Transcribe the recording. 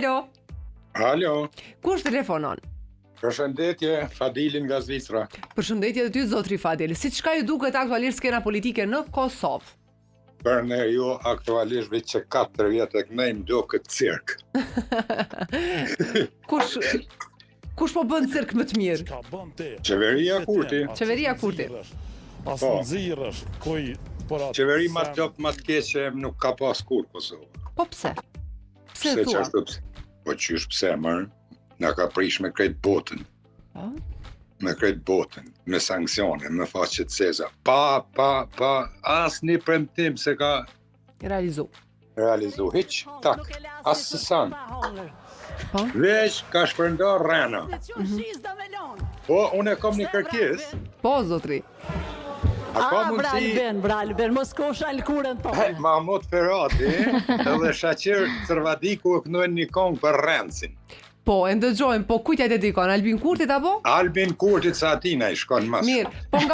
Alo, Alo, kush telefonon? përshëndetje, Fadilin nga Zvicra. Përshëndetje të ty zotri Fadil. Si çka ju duket aktualisht skena politike në Kosovë? Për ne ju aktualisht veç që 4 vjetë e kënejmë do këtë cirk. Kush po bën cirk më të mirë? Qeveria Kurti. Qeveria Kurti. As Po. nxirrësh kuj por atë. Qeveri ma të gjopë ma të keqe nuk ka pas kur Kosovë. Po pse? Pse Pse që thua? ashtu pse? Po qysh pse mërë, na ka prish me krejt botën. Po? Me krejt botën, me sanksione, me faqet seza. Pa, as një premtim se ka Realizu. realizu. Hiq, tak, as së san. Po? Veç ka shpërndar rena. Po, unë e kom një kërkes. Po zotri. A ka mundësi... Bralben, mos kosh alkurën tonë. Mahmut Ferati edhe Shaqir Cërvadiku e kënojnë një kongë për Rencin. Po, e ndëgjojmë, po kujt ja dedikon? Albin Kurtit apo? Albin Kurtit sa atina i shkon mas. Mirë. Po